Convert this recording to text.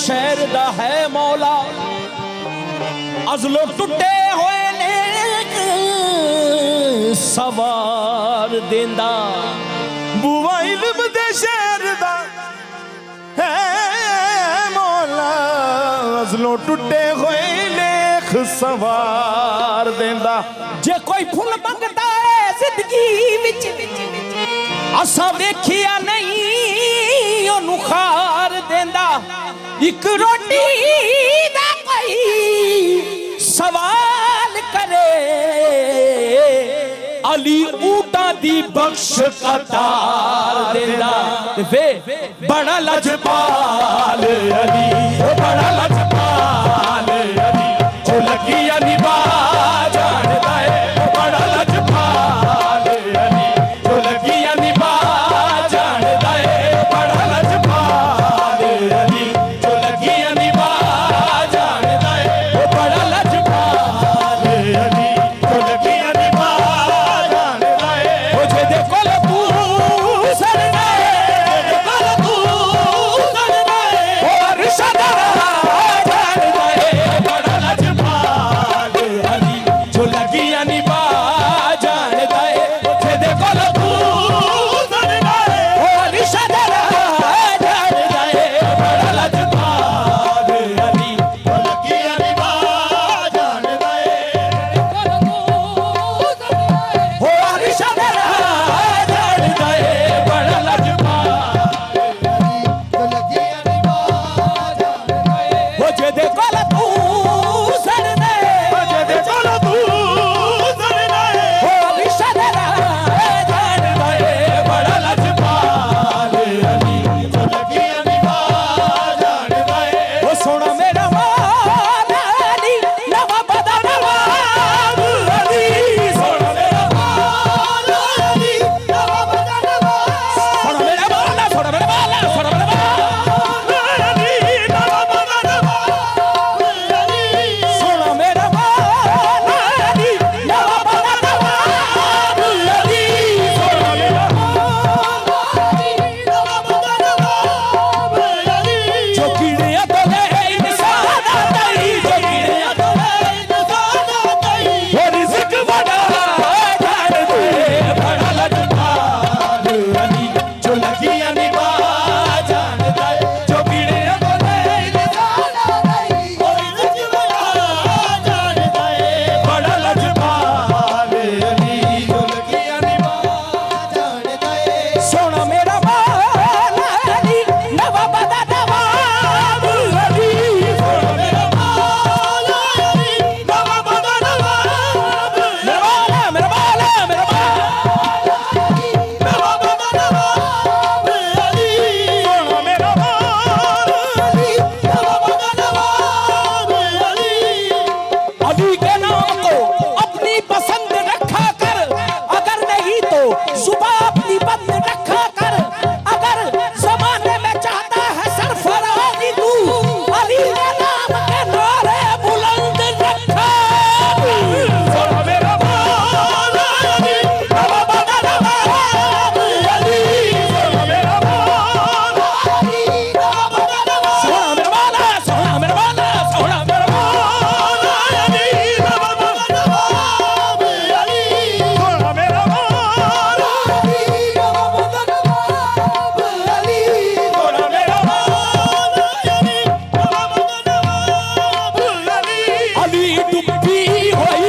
शहर दा है मौला अजलो टुटे होए ने सवार देंदा बुआ इल्म दे शहर दा है मौला अजलों टुटे होए लेख सवार देंदा जे कोई फुल मंगदा है जिंदगी विच असा वेखिया नहीं ओनू खार देंदा एक रोटी दा कोई सवाल करे अली ऊटा दी बख्श कतार देंदा वे बड़ा लजपाल अली बड़ा लजपाल अली जो लगिया निभा जानदा है बड़ा लजपाल अली जो लगिया निभा जानदा है बड़ा लजपाल अली जो लगिया निभा जानदा है बड़ा लजपाल अली जो लगिया निभा जानदा है मुझे देखो लबू सरना है देखो लबू सरना है और सदरा जानदा है बड़ा लजपाल अली जो लगिया निभा जानदा है मुझे देखो लबू सरना है और सदरा जानदा है बड़ा लजपाल अली जो लगिया निभा जानदा है और सदरा जानदा है बड़ा लजपाल मुझे देखो लबू सरना है मुझे देखो लबू सरना है और सदरा जानदा है बड़ा लजपाल अली जो लगिया निभा जानदा है ओ सोना मेरा मौला अली नवा बदा नवाब अली सोना मेरा मौला अली नवा बदा नवाब सोना मेरा मौला सोना मेरा मौला सोना मेरा मौला अली नवा बदा नवाब अली सोना मेरा मौला अली नवा बदा नवाब अली सोना मेरा मौला अली नवा बदा नवाब अली जो कीड़िया तो ले इंसान आता ही जो कीड़िया तो ले इंसान आता ही वो रिज़्क बड़ा जान दे बड़ा लजपाल अली जो लगिया निभा जानदा है जो कीड़िया तो ले इंसान आता ही वो रिज़्क बड़ा जानदा है बड़ा लजपाल अली जो लगिया निभा जानदा है सोना मेरा मौला अली नवा बदा नवाब अली सोना मेरा मौला अली नवा बदा नवाब मेरा मौला मेरा मौला अली नवा बदा नवाब अली सोना मेरा मौला अली नवा बदा नवाब अली अली के नाम को अपनी पसंद रखा कर अगर नहीं तो जुबान अपनी बंद रखा कर अगर जमाने में चाहता है सरफराजी तू अली के नाम के नारे बुलंद रखा सोना मेरा मौला अली नवा बदा नवाब अली सोना मेरा मौला अली नवा बदा नवाब सोना मेरा मौला सोना मेरा मौला सोना मेरा मौला अली नवा बदा नवाब अली सोना मेरा मौला अली नवा बदा नवाब अली सोना मेरा मौला अली नवा बदा नवाब अली अली डुबी होई